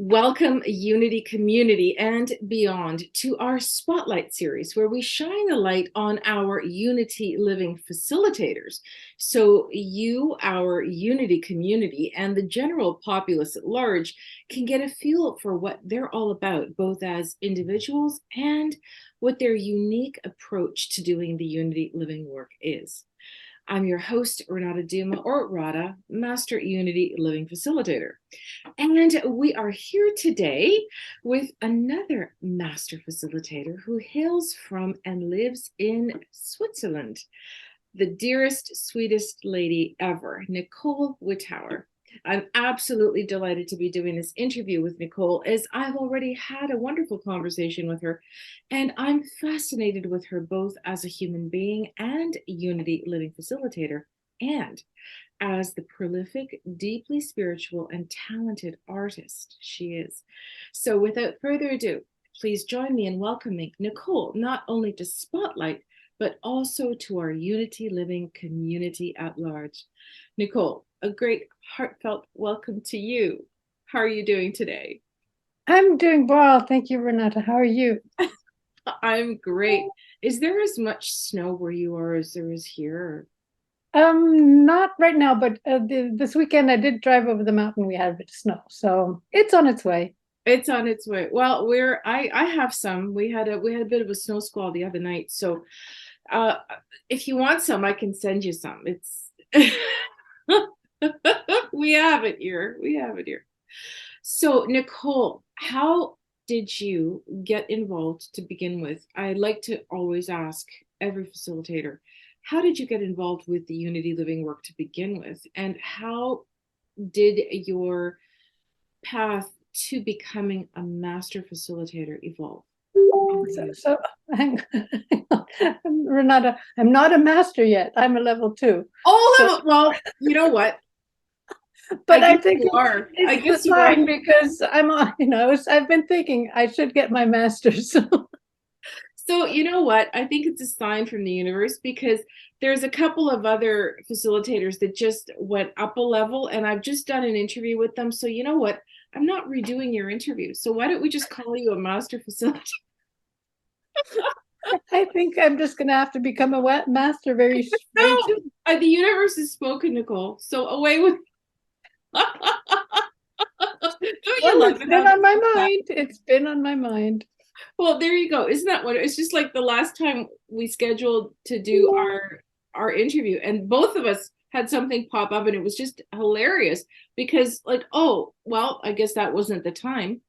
Welcome, Unity community and beyond, to our Spotlight series, where we shine a light on our Unity Living Facilitators. So you, our Unity community, and the general populace at large can get a feel for what they're all about, both as individuals and what their unique approach to doing the Unity Living work is. I'm your host, Renata Duma, or Rada, Master UNITY Living Facilitator. And we are here today with another Master Facilitator who hails from and lives in Switzerland. The dearest, sweetest lady ever, Nicole Wittauer. I'm absolutely delighted to be doing this interview with Nicole, as I've already had a wonderful conversation with her, and I'm fascinated with her both as a human being and Unity Living Facilitator, and as the prolific, deeply spiritual, and talented artist she is. So without further ado, please join me in welcoming Nicole, not only to Spotlight, but also to our Unity Living community at large. Nicole, a great heartfelt welcome to you. How are you doing today? I'm doing well. Thank you, Renata. How are you? I'm great. Is there as much snow where you are as there is here? Not right now, but this weekend I did drive over the mountain. We had a bit of snow, so it's on its way. It's on its way. Well, I have some. We had a bit of a snow squall the other night. So uh if you want some, I can send you some. It's we have it here. We have it here. So, Nicole, how did you get involved to begin with? I like to always ask every facilitator, how did you get involved with the Unity Living work to begin with? And how did your path to becoming a master facilitator evolve? So hang Renata, I'm not a master yet. I'm a level two. So, Oh, well, you know what? I but I guess think you are. I it's the guess you are. sign because I've been thinking I should get my master's. So, you know what? I think it's a sign from the universe, because there's a couple of other facilitators that just went up a level, and I've just done an interview with them. So, you know what? I'm not redoing your interview. So, why don't we just call you a master facilitator? I think I'm just going to have to become a master very No, soon. the universe has spoken, Nicole. So, away with. Don't you Well, love it's it been how on my that? mind. It's been on my mind. Well, there you go. Isn't that what it's just like the last time we scheduled to do our interview, and both of us had something pop up, and it was just hilarious because, like, oh, well, I guess that wasn't the time,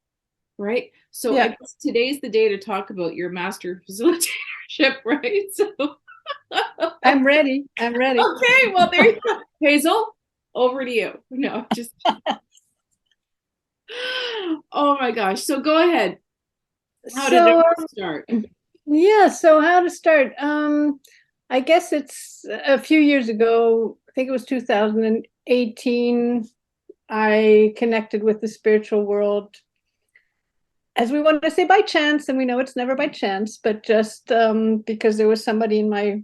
right? So I Yeah. guess today's the day to talk about your master facilitatorship, right? So I'm ready. I'm ready. okay, well, there you go. Hazel, over to you. No, just oh my gosh. So go ahead. How did it So, all start? yeah, so how to start? I guess it's a few years ago, I think it was 2018, I connected with the spiritual world, as we want to say, by chance, and we know it's never by chance, but just because there was somebody in my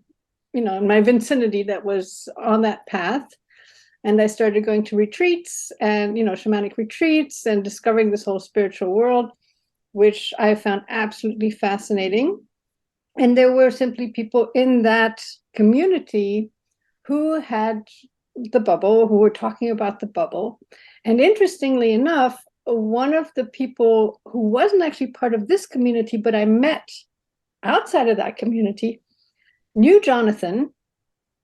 vicinity that was on that path. And I started going to retreats and, shamanic retreats and discovering this whole spiritual world, which I found absolutely fascinating. And there were simply people in that community who had the bubble, who were talking about the bubble. And interestingly enough, one of the people who wasn't actually part of this community, but I met outside of that community, knew Jonathan,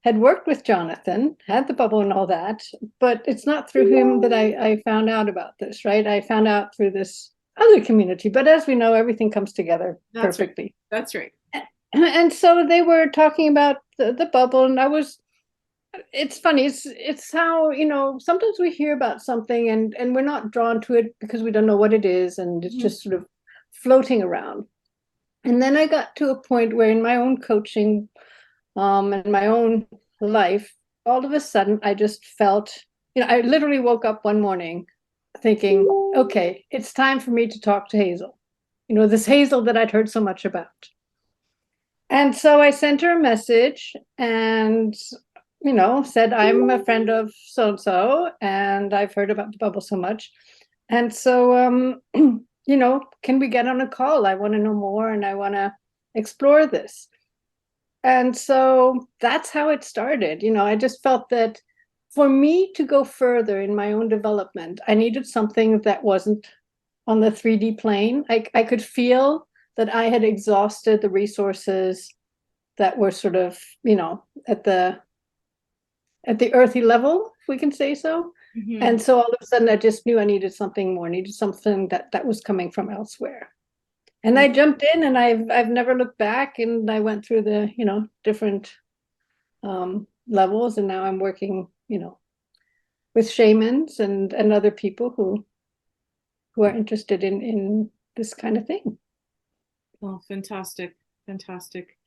had worked with Jonathan, had the bubble and all that, but it's not through him that I found out about this, right? I found out through this other community. But as we know, everything comes together That's right. perfectly. That's right. And so they were talking about the bubble, and it's funny, it's how, sometimes we hear about something and we're not drawn to it because we don't know what it is, and it's Mhm. just sort of floating around. And then I got to a point where in my own coaching, in my own life, all of a sudden I just felt, I literally woke up one morning thinking, okay, it's time for me to talk to Hazel, this Hazel that I'd heard so much about. And so I sent her a message and, said, I'm a friend of so and so, and I've heard about the bubble so much. And so, can we get on a call? I want to know more and I want to explore this. And so that's how it started. I just felt that for me to go further in my own development, I needed something that wasn't on the 3D plane. I could feel that I had exhausted the resources that were sort of, at the earthy level, if we can say so. Mm-hmm. And so all of a sudden I just knew I needed something more, needed something that was coming from elsewhere. And I jumped in and I've never looked back, and I went through the, different levels, and now I'm working, with shamans and other people who are interested in this kind of thing. Oh, fantastic. Fantastic.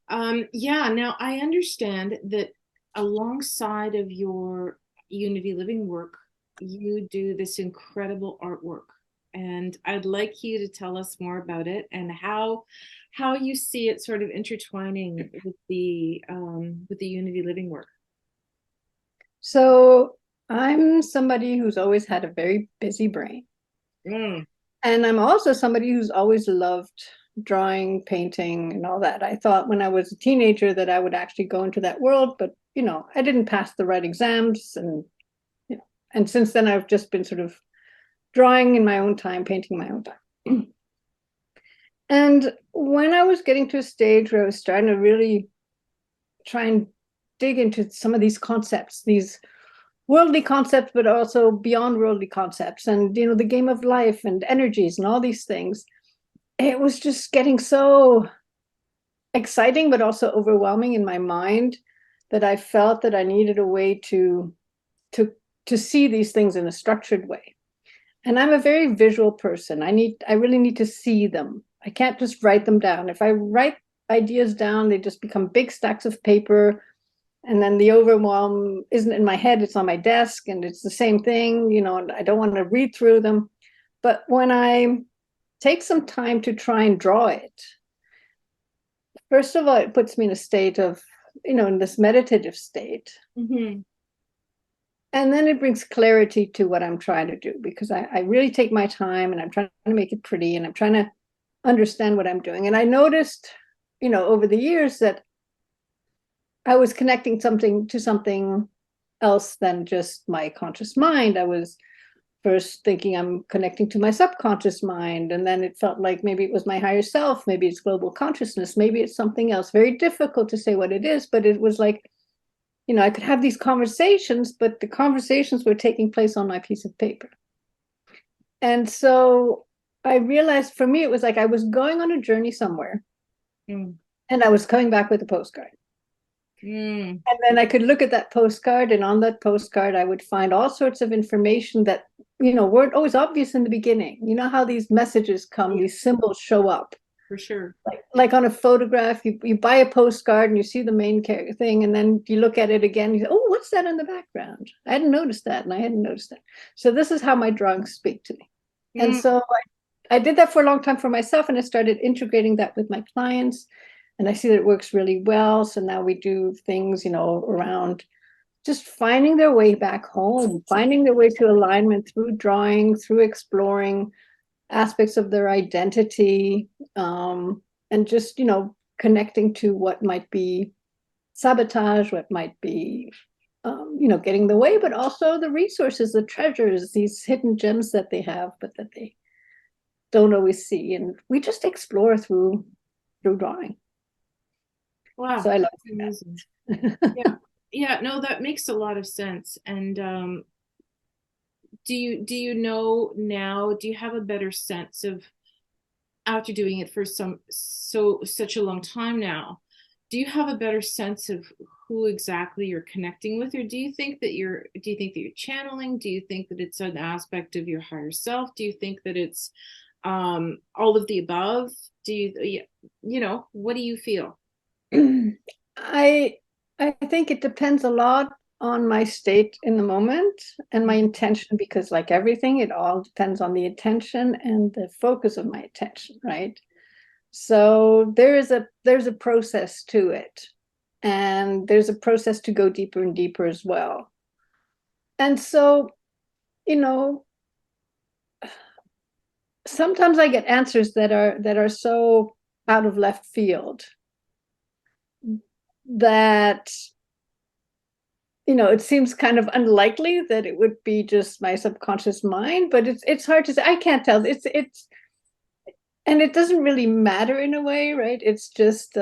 Yeah, now I understand that alongside of your Unity Living work, you do this incredible artwork. And I'd like you to tell us more about it and how you see it sort of intertwining with the Unity Living work. So I'm somebody who's always had a very busy brain. Mm. And I'm also somebody who's always loved drawing, painting, and all that. I thought when I was a teenager that I would actually go into that world, but I didn't pass the right exams, and since then I've just been sort of drawing in my own time, painting my own time. And when I was getting to a stage where I was starting to really try and dig into some of these concepts, these worldly concepts, but also beyond worldly concepts, and the game of life and energies and all these things, it was just getting so exciting, but also overwhelming in my mind, that I felt that I needed a way to to see these things in a structured way. And I'm a very visual person. I really need to see them. I can't just write them down. If I write ideas down, they just become big stacks of paper. And then the overwhelm isn't in my head, it's on my desk, and it's the same thing, and I don't want to read through them. But when I take some time to try and draw it, first of all, it puts me in a state of, in this meditative state. Mm-hmm. And then it brings clarity to what I'm trying to do, because I really take my time and I'm trying to make it pretty and I'm trying to understand what I'm doing. And I noticed, over the years, that I was connecting something to something else than just my conscious mind. I was first thinking I'm connecting to my subconscious mind, and then it felt like maybe it was my higher self, maybe it's global consciousness, maybe it's something else. Very difficult to say what it is, but it was like, I could have these conversations, but the conversations were taking place on my piece of paper. And so I realized, for me, it was like I was going on a journey somewhere, Mm. and I was coming back with a postcard. Mm. And then I could look at that postcard, and on that postcard, I would find all sorts of information that, weren't always obvious in the beginning. You know how these messages come, Yeah, these symbols show up. for sure. Like on a photograph, you buy a postcard and you see the main thing, and then you look at it again, you say, oh, what's that in the background? I hadn't noticed that, and I hadn't noticed that. So this is how my drawings speak to me. And Mm. so I did that for a long time for myself, and I started integrating that with my clients, and I see that it works really well. So now we do things, around just finding their way back home, finding their way to alignment through drawing, through exploring aspects of their identity, and just, connecting to what might be sabotage, what might be, getting in the way, but also the resources, the treasures, these hidden gems that they have, but that they don't always see. And we just explore through drawing. So Wow, I love that's amazing. that. Yeah. Yeah, no, that makes a lot of sense. And do you know now, do you have a better sense of, after doing it for such a long time now, do you have a better sense of who exactly you're connecting with? Or do you think that you're channeling? Do you think that it's an aspect of your higher self? Do you think that it's all of the above? What do you feel? I I think it depends a lot on my state in the moment and my intention, because like everything, it all depends on the intention and the focus of my attention, right? So there's a process to it, and there's a process to go deeper and deeper as well. And so, you know, sometimes I get answers that are so out of left field that, it seems kind of unlikely that it would be just my subconscious mind, but it's hard to say. I can't tell. It's and it doesn't really matter in a way, right? It's just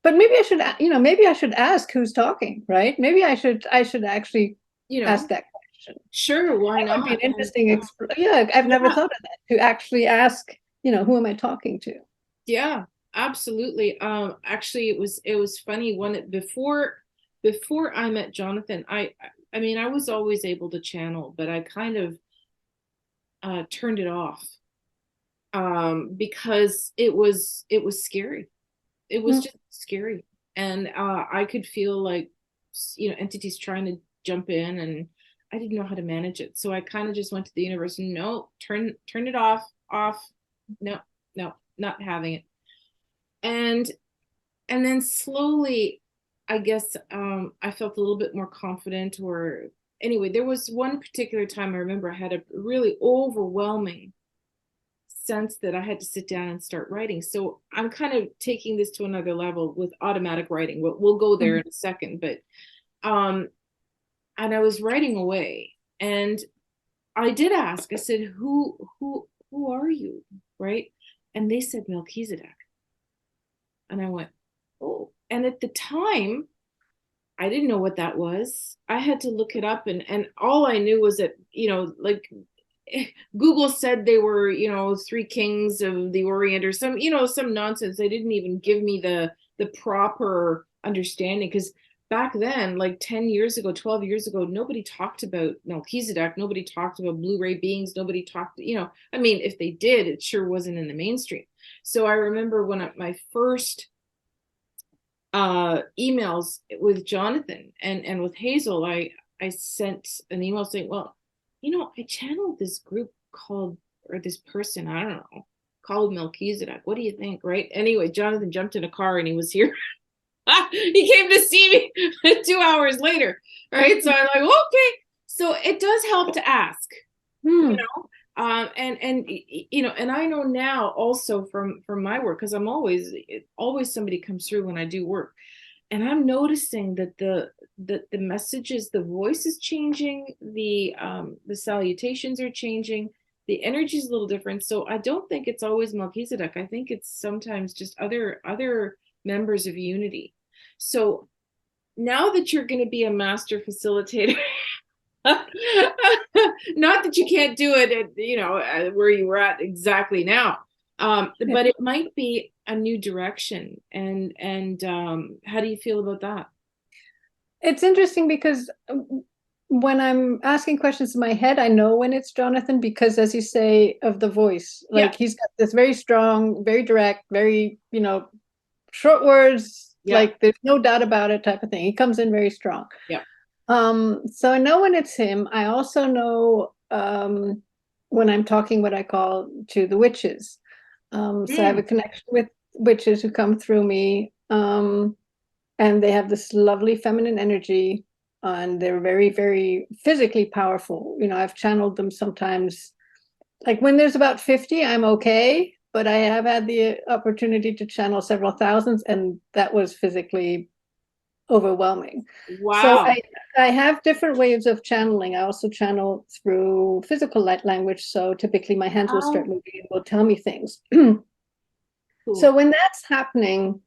but maybe I should, maybe I should ask who's talking, right? Maybe I should actually ask that question. Sure, why That would be not? an interesting yeah, I've never thought of that, to actually ask, who am I talking to? Yeah, absolutely. Actually, it was funny when before I met Jonathan, I mean, I was always able to channel, but I kind of turned it off because it was scary. It was Mm. just scary, and I could feel like entities trying to jump in, and I didn't know how to manage it. So I kind of just went to the universe and no, turn it off. No, no, not having it. And then slowly, I guess I felt a little bit more confident. Or anyway, there was one particular time I remember I had a really overwhelming sense that I had to sit down and start writing. So I'm kind of taking this to another level with automatic writing. We'll go there in a second, but um, and I was writing away, and I did ask. I said, "Who are you?" Right? And they said Melchizedek, and I went, "Oh." And at the time, I didn't know what that was. I had to look it up, and all I knew was that, like Google said they were, three kings of the Orient or some nonsense. They didn't even give me the proper understanding, because back then, like 10 years ago, 12 years ago, nobody talked about Melchizedek, nobody talked about Blu-ray beings, nobody talked, I mean, if they did, it sure wasn't in the mainstream. So I remember when my first emails with Jonathan and with Hazel, I sent an email saying, well, I channeled this group called, or this person, I don't know, called Melchizedek. What do you think? Right? Anyway, Jonathan jumped in a car and he was here. He came to see me 2 hours later. Right? So I'm like, okay. So it does help to ask, you know. And I know now also from my work, because I'm always somebody comes through when I do work, and I'm noticing that the messages, the voice is changing, the salutations are changing, the energy is a little different. So I don't think it's always Melchizedek. I think it's sometimes just other members of Unity. So now that you're going to be a master facilitator, not that you can't do it at, where you were at exactly now, but it might be a new direction. And how do you feel about that? It's interesting because when I'm asking questions in my head, I know when it's Jonathan, because, as you say, of the voice, like, Yeah. he's got this very strong, very direct, very, short words, Yeah. like there's no doubt about it type of thing. He comes in very strong. Yeah. So I know when it's him. I also know when I'm talking what I call to the witches. So I have a connection with witches who come through me. And they have this lovely feminine energy, and they're very, very physically powerful. I've channeled them sometimes. Like when there's about 50, I'm okay, but I have had the opportunity to channel several thousands, and that was physically overwhelming. So Wow. I have different ways of channeling. I also channel through physical light language. So typically my hands will start How moving and will tell me things. So cool. when that's happening,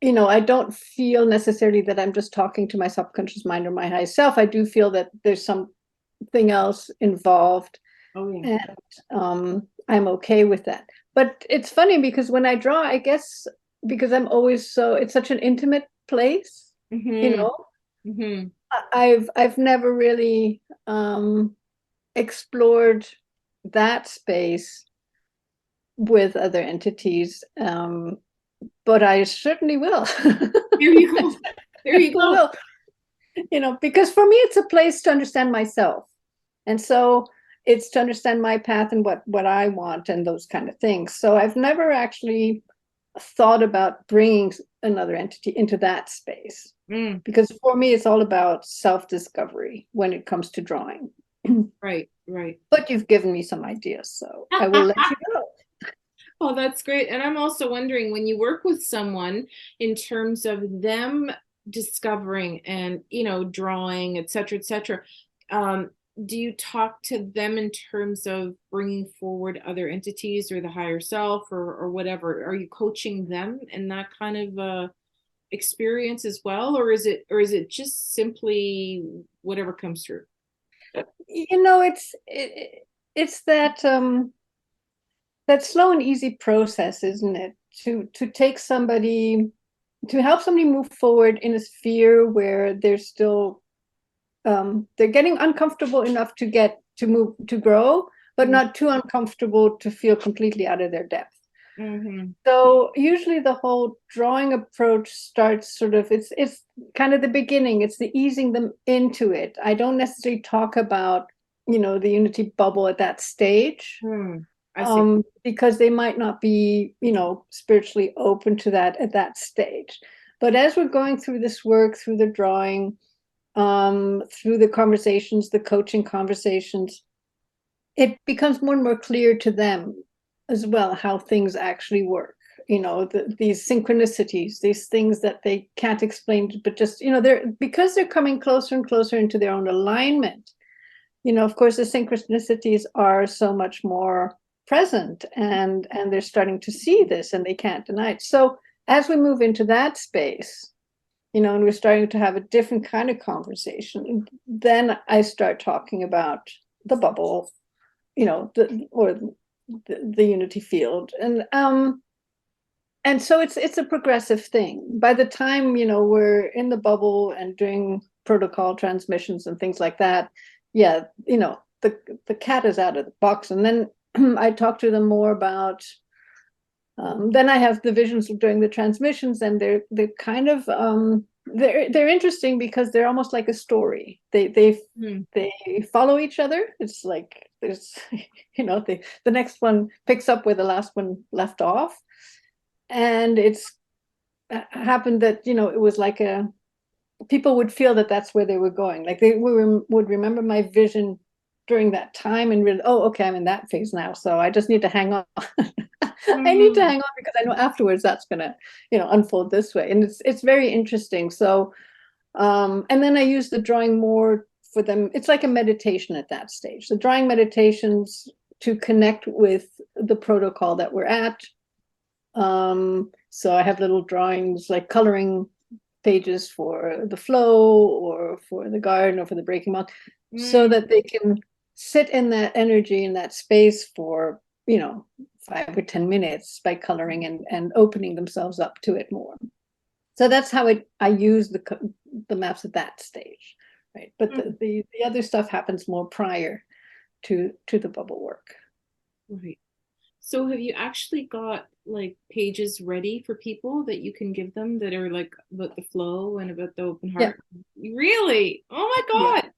I don't feel necessarily that I'm just talking to my subconscious mind or my high self. I do feel that there's something else involved, Oh yeah. and I'm okay with that. But it's funny because when I draw, I guess because it's such an intimate place, you Mm-hmm. know, Mm-hmm. I've never really explored that space with other entities. But I certainly will. There you I go. There you go. will, because for me, it's a place to understand myself. And so it's to understand my path and what I want and those kind of things. So I've never actually thought about bringing another entity into that space, Mm. because for me, it's all about self-discovery when it comes to drawing. Right, right. But you've given me some ideas, so I will let you know. Oh, that's great. And I'm also wondering when you work with someone in terms of them discovering and, drawing, et cetera, um, do you talk to them in terms of bringing forward other entities or the higher self or whatever? Are you coaching them in that kind of experience as well, or is it just simply whatever comes through? It's that slow and easy process, isn't it? To take somebody, to help somebody move forward in a sphere where they're still they're getting uncomfortable enough to move to grow, but not too uncomfortable to feel completely out of their depth. Mm-hmm. So usually the whole drawing approach starts sort of, it's kind of the beginning. It's the easing them into it. I don't necessarily talk about, the unity bubble at that stage, I see. because they might not be, spiritually open to that at that stage. But as we're going through this work, through the drawing, through the conversations, the coaching conversations, it becomes more and more clear to them as well how things actually work. These synchronicities, these things that they can't explain, but just, because they're coming closer and closer into their own alignment. Of course, the synchronicities are so much more present, and they're starting to see this, and they can't deny it. So as we move into that space, and we're starting to have a different kind of conversation, then I start talking about the bubble, the unity field, and so it's a progressive thing. By the time we're in the bubble and doing protocol transmissions and things like that, yeah, the cat is out of the box, and then I talk to them more about. Then I have the visions during the transmissions, and they're kind of they're interesting because they're almost like a story. They follow each other. It's like there's the next one picks up where the last one left off, and it's happened that it was like people would feel that that's where they were going. Like they would remember my vision during that time and really, oh, okay, I'm in that phase now, so I just need to hang on. I need to hang on because I know afterwards that's gonna, unfold this way, and it's very interesting. So, and then I use the drawing more for them. It's like a meditation at that stage. The drawing meditations to connect with the protocol that we're at. So I have little drawings like coloring pages for the flow or for the garden or for the breaking mountain, so that they can sit in that energy in that space for 5 or 10 minutes by coloring and opening themselves up to it more. So that's how I use the maps at that stage, right? But the other stuff happens more prior to the bubble work. Right. So have you actually got like pages ready for people that you can give them that are like about the flow and about the open heart? Yeah. Really? Oh my God. Yeah.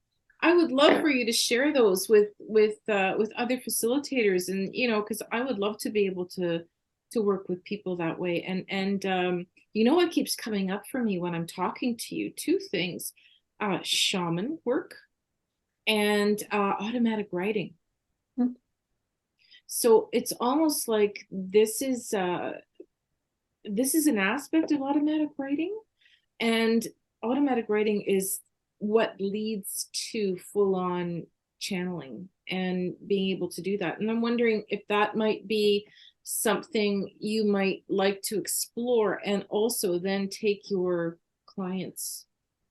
I would love for you to share those with other facilitators, and because I would love to be able to work with people that way. And what keeps coming up for me when I'm talking to you? Two things: shaman work and automatic writing. Mm-hmm. So it's almost like this is an aspect of automatic writing, and automatic writing is what leads to full-on channeling and being able to do that. And I'm wondering if that might be something you might like to explore, and also then take your clients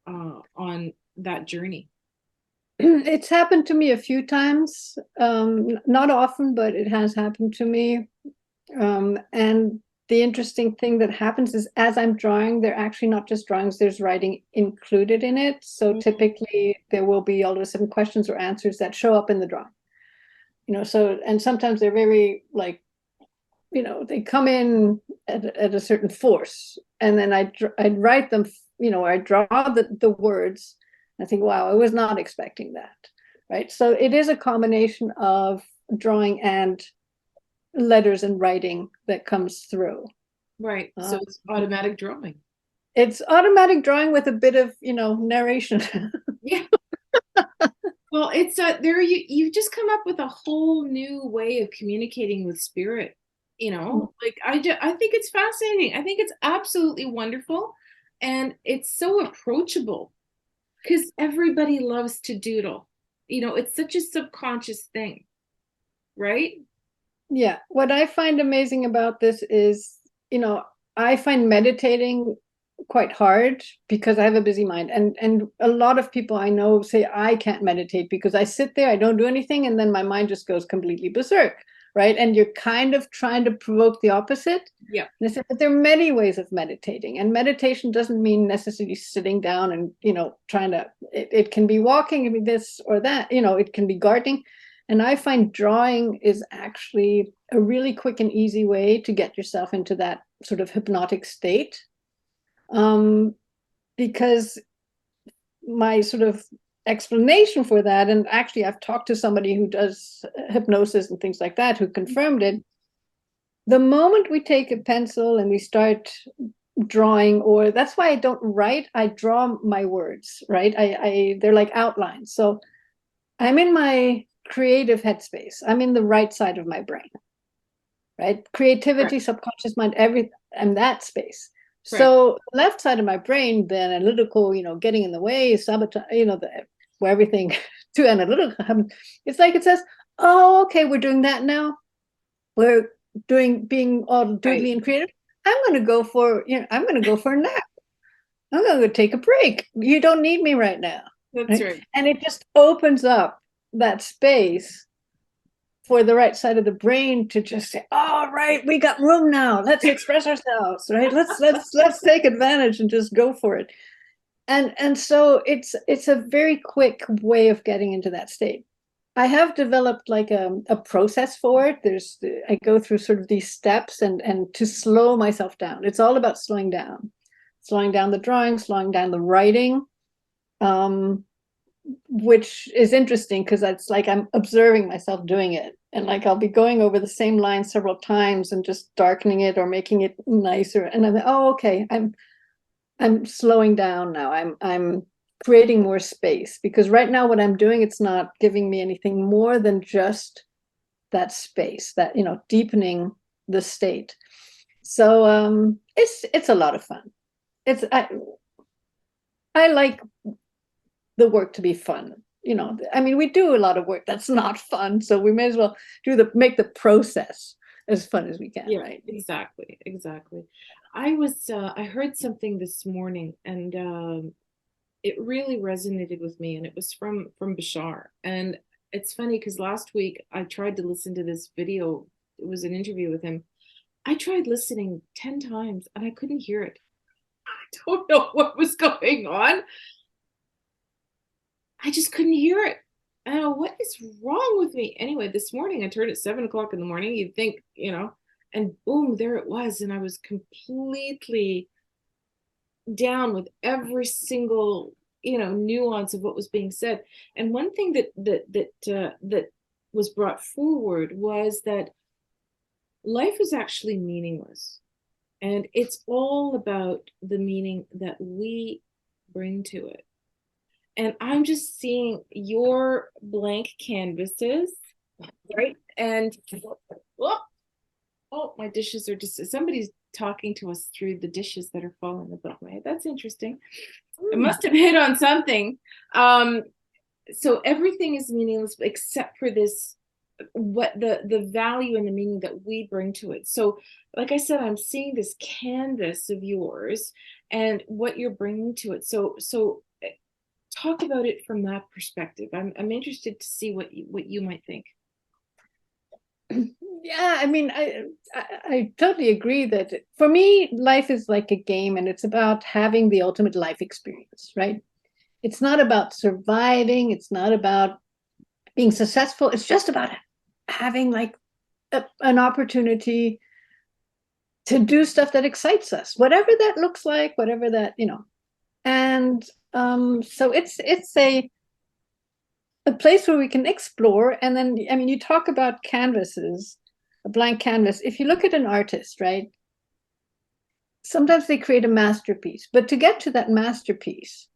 on that journey. It's happened to me a few times, not often, but it has happened to me. And the interesting thing that happens is as I'm drawing, they're actually not just drawings, there's writing included in it. So typically there will be all of a sudden questions or answers that show up in the drawing. So, and sometimes they're very like, they come in at a certain force, and then I'd write them, I draw the words. I think, wow, I was not expecting that, right? So it is a combination of drawing and letters and writing that comes through. Right. So it's automatic drawing. It's automatic drawing with a bit of, narration. Yeah. Well, it's there you just come up with a whole new way of communicating with spirit, you know? Like I think it's fascinating. I think it's absolutely wonderful, and it's so approachable because everybody loves to doodle. You know, it's such a subconscious thing, right? Yeah. What I find amazing about this is, I find meditating quite hard because I have a busy mind. And a lot of people I know say I can't meditate because I sit there, I don't do anything, and then my mind just goes completely berserk, right? And you're kind of trying to provoke the opposite. Yeah. And I said, but there are many ways of meditating, and meditation doesn't mean necessarily sitting down and trying to. It can be walking, it can be this or that. It can be gardening, and I find drawing is actually a really quick and easy way to get yourself into that sort of hypnotic state. Because my sort of explanation for that, and actually I've talked to somebody who does hypnosis and things like that who confirmed it. The moment we take a pencil and we start drawing, or that's why I don't write, I draw my words, right? They're like outlines. So I'm in my creative headspace. I'm in the right side of my brain, right? Creativity, Correct. subconscious mind, everything. I'm that space. Correct. So left side of my brain, the analytical, getting in the way, sabotage, where everything too analytical happens. It's like it says, "Oh, okay, we're doing that now. We're being all Right. doodly and creative. I'm going to go for, I'm going to go for a nap. I'm going to go take a break. You don't need me right now." That's Right? right. And it just opens up that space for the right side of the brain to just say, "All right, we got room now. Let's express ourselves, right? Let's take advantage and just go for it." And so it's a very quick way of getting into that state. I have developed like a process for it. I go through sort of these steps and to slow myself down. It's all about slowing down the drawing, slowing down the writing. Which is interesting because it's like I'm observing myself doing it. And like I'll be going over the same line several times and just darkening it or making it nicer. And I'm like, oh, okay, I'm slowing down now. I'm creating more space because right now what I'm doing, it's not giving me anything more than just that space, that deepening the state. So it's a lot of fun. It's I like the work to be fun. I mean, we do a lot of work that's not fun, so we may as well make the process as fun as we can, Yeah, right? exactly, exactly. I heard something this morning, and it really resonated with me, and it was from Bashar. And it's funny because last week I tried to listen to this video. It was an interview with him. I tried listening 10 times and I couldn't hear it. I don't know what was going on. I just couldn't hear it. Oh, what is wrong with me? Anyway, this morning I turned at 7 o'clock in the morning. You'd think, and boom, there it was. And I was completely down with every single, nuance of what was being said. And one thing that was brought forward was that life is actually meaningless. And it's all about the meaning that we bring to it. And I'm just seeing your blank canvases, right? And oh, my dishes are just somebody's talking to us through the dishes that are falling above my head. That's interesting. I must have hit on something. So everything is meaningless except for this, what the value and the meaning that we bring to it. So like I said, I'm seeing this canvas of yours and what you're bringing to it. So talk about it from that perspective. I'm interested to see what you might think. Yeah, I mean, I totally agree that for me, life is like a game, and it's about having the ultimate life experience, right? It's not about surviving. It's not about being successful. It's just about having like an opportunity to do stuff that excites us, whatever that looks like, whatever that, And so it's a place where we can explore. And then, I mean, you talk about canvases, a blank canvas. If you look at an artist, right, sometimes they create a masterpiece, but to get to that masterpiece,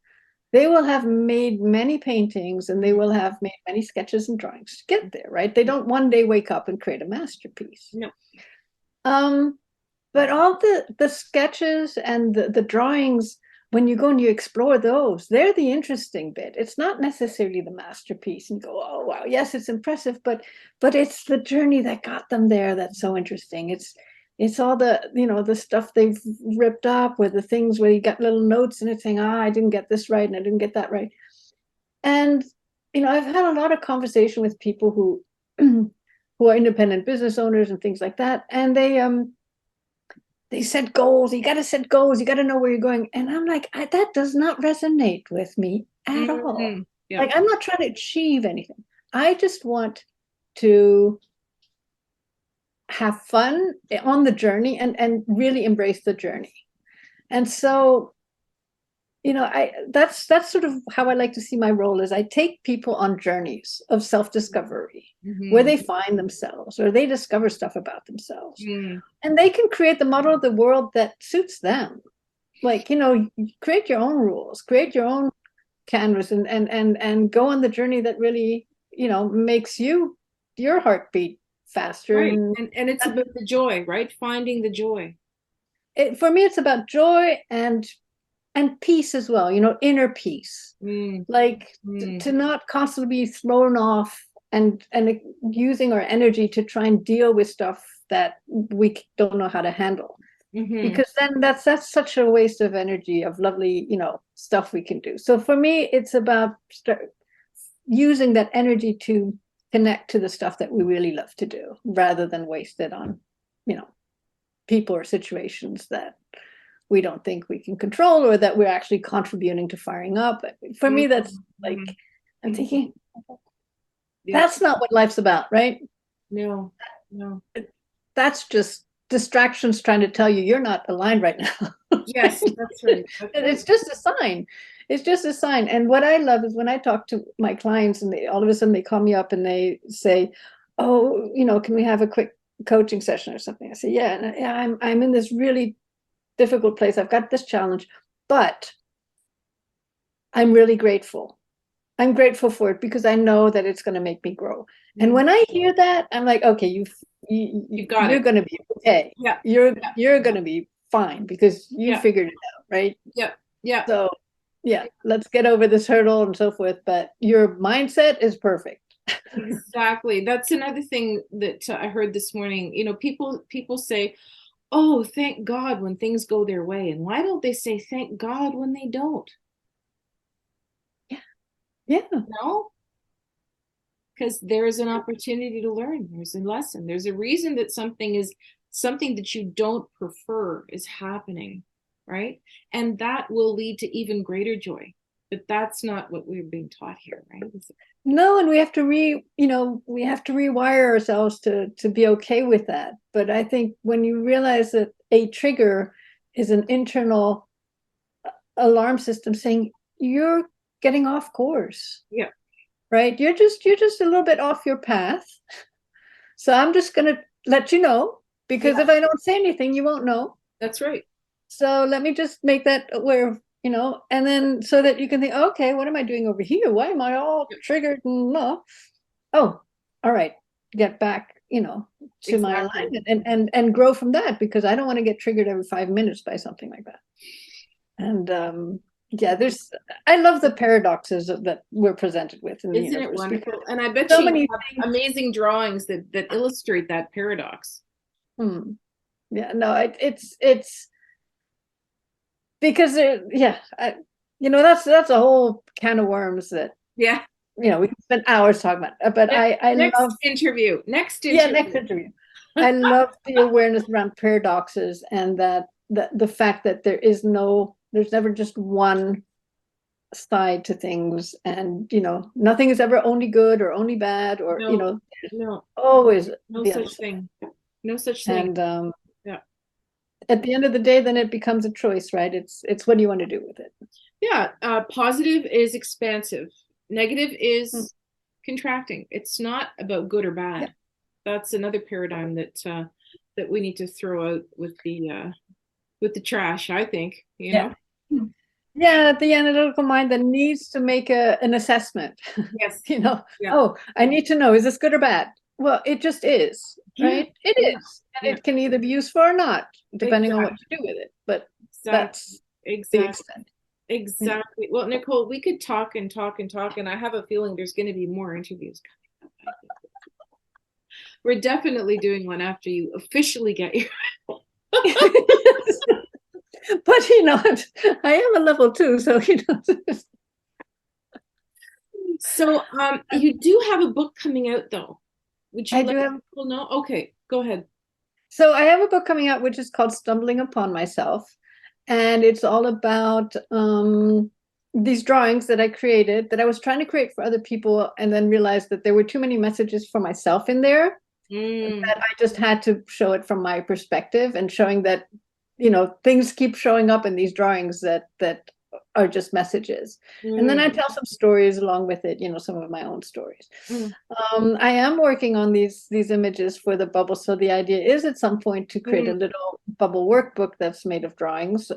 They will have made many paintings and they will have made many sketches and drawings to get there, right? They don't one day wake up and create a masterpiece. No. But all the sketches and the drawings, when you go and you explore those, they're the interesting bit. It's not necessarily the masterpiece and go, oh wow, yes, it's impressive, but it's the journey that got them there that's so interesting. It's all the, you know, the stuff they've ripped up, or the things where you got little notes and it's saying, ah, I didn't get this right and I didn't get that right. And you know, I've had a lot of conversation with people who who are independent business owners and things like that, and they set goals. You got to set goals. You got to know where you're going. And I'm like, that does not resonate with me at all. Yeah. Like, I'm not trying to achieve anything. I just want to have fun on the journey and really embrace the journey. And so, you know, that's sort of how I like to see my role. Is I take people on journeys of self-discovery where they find themselves or they discover stuff about themselves, and they can create the model of the world that suits them. Like, you know, create your own rules, create your own canvas, and go on the journey that really, you know, makes your heartbeat faster. Right. And it's about the joy, right? Finding the joy. For me, it's about joy and peace as well, you know, inner peace. Like to not constantly be thrown off and using our energy to try and deal with stuff that we don't know how to handle. Because then that's such a waste of energy, of lovely, you know, stuff we can do. So for me, it's about using that energy to connect to the stuff that we really love to do, rather than waste it on, you know, people or situations that we don't think we can control or that we're actually contributing to firing up. For me, that's like, I'm thinking, that's not what life's about, right? No. That's just distractions trying to tell you you're not aligned right now. Yes, that's right. It's just a sign. It's just a sign. And what I love is when I talk to my clients and all of a sudden they call me up and they say, oh, you know, can we have a quick coaching session or something? I say, yeah. And I'm in this really difficult place. I've got this challenge, but I'm really grateful. I'm grateful for it because I know that it's going to make me grow. And when I hear that, I'm like, okay, you're going to be okay. Yeah. You're going to be fine because you figured it out, right? Yeah. So yeah, let's get over this hurdle and so forth. But your mindset is perfect. Exactly. That's another thing that I heard this morning. You know, people say, oh, thank God when things go their way. And why don't they say thank God when they don't? Yeah. No? Because there's an opportunity to learn. There's a lesson. There's a reason that something that you don't prefer is happening, right? And that will lead to even greater joy. But that's not what we're being taught here, right? No, and we have to rewire ourselves to be okay with that. But I think when you realize that a trigger is an internal alarm system saying you're getting off course. Yeah. Right? You're just a little bit off your path. So I'm just going to let you know, because if I don't say anything, you won't know. That's right. So let me just make that aware, you know, and then so that you can think, okay, what am I doing over here? Why am I all triggered? Oh, all right, get back, you know, to my alignment and grow from that, because I don't want to get triggered every 5 minutes by something like that. And yeah, I love the paradoxes that we're presented with in the universe. Isn't it wonderful? And I bet you have amazing drawings that illustrate that paradox. Yeah, no, it's because you know, that's a whole can of worms that you know we can spend hours talking about. But I next love interview. Next interview. I love the awareness around paradoxes, and that the fact that there's never just one side to things, and you know, nothing is ever only good or only bad, or you know, always no such thing. No such thing. And at the end of the day, then it becomes a choice, right? It's what do you want to do with it? Yeah. Positive is expansive. Negative is contracting. It's not about good or bad. Yeah. That's another paradigm that we need to throw out with the trash, I think, you know. Yeah, the analytical mind that needs to make an assessment. Yes. You know, Yeah. oh, I need to know, is this good or bad? Well, it just is, Yeah. right? It Yeah. is. And Yeah. it can either be useful or not, depending on what Exactly. you do with it. But Exactly. that's the Exactly. extent. Yeah. Exactly. Well, Nicole, we could talk and talk and talk, and I have a feeling there's going to be more interviews coming up. I think we're definitely doing one after you officially get your. But I am a level 2, so So, you do have a book coming out, though. Would you I let do have. people know? Okay, go ahead. So I have a book coming out which is called Stumbling Upon Myself, and it's all about these drawings that I created that I was trying to create for other people, and then realized that there were too many messages for myself in there, Mm, that I just had to show it from my perspective, and showing that things keep showing up in these drawings that are just messages. And then I mm, tell some stories along with it, some of my own stories. mm, I am working on these images for the bubble. So the idea is at some point to create a mm. little bubble workbook that's made of drawings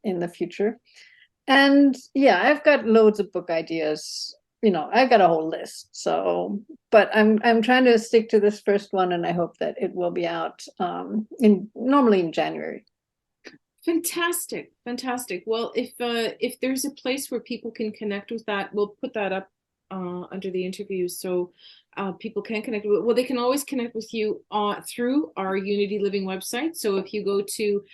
in the future. And yeah, I've got loads of book ideas. I've got a whole list. So, but I'm trying to stick to this first one, and I hope that it will be out in normally in January. Fantastic, fantastic. Well, if there's a place where people can connect with that, we'll put that up under the interview so people can connect with. Well, they can always connect with you through our Unity Living website. So if you go to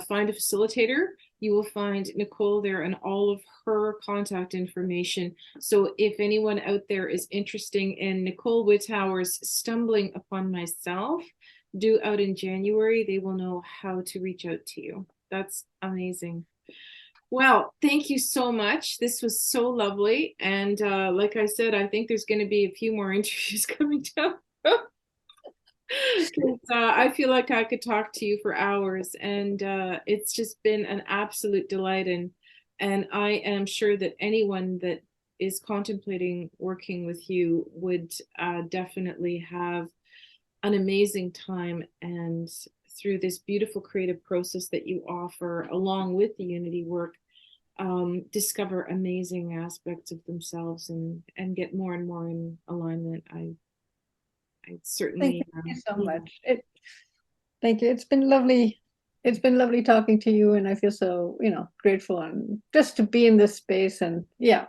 find a facilitator, you will find Nicole there and all of her contact information. So if anyone out there is interested in Nicole Wittauer's Stumbling Upon Myself, due out in January, they will know how to reach out to you. That's amazing. Well, thank you so much. This was so lovely. And like I said, I think there's going to be a few more interviews coming down. I feel like I could talk to you for hours, and it's just been an absolute delight. And I am sure that anyone that is contemplating working with you would definitely have an amazing time, and through this beautiful creative process that you offer along with the Unity work, discover amazing aspects of themselves and get more and more in alignment. I Thank certainly you so yeah. much. Thank you. It's been lovely. It's been lovely talking to you, and I feel so, grateful and just to be in this space, and yeah,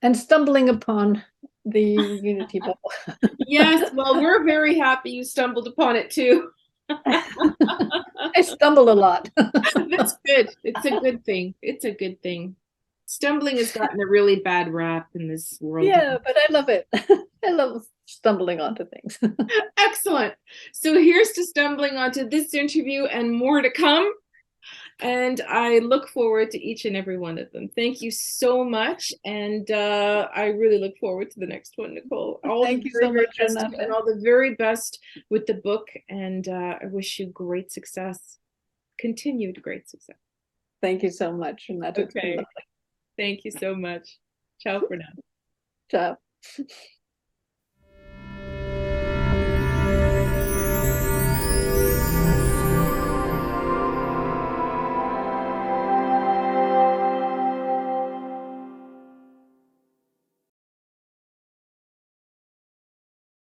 and stumbling upon the Unity bubble. Yes, well, we're very happy you stumbled upon it too. I stumble a lot. That's good. It's a good thing. It's a good thing. Stumbling has gotten a really bad rap in this world. Yeah, but I love it. I love stumbling onto things. Excellent. So here's to stumbling onto this interview and more to come. And I look forward to each and every one of them. Thank you so much. And I really look forward to the next one, Nicole. All the Thank you very, so very much, best to you, and Renata. all the very best with the book. And I wish you great success, continued great success. Thank you so much, Renata. It's been Okay. lovely. Thank you so much. Ciao for now. Ciao.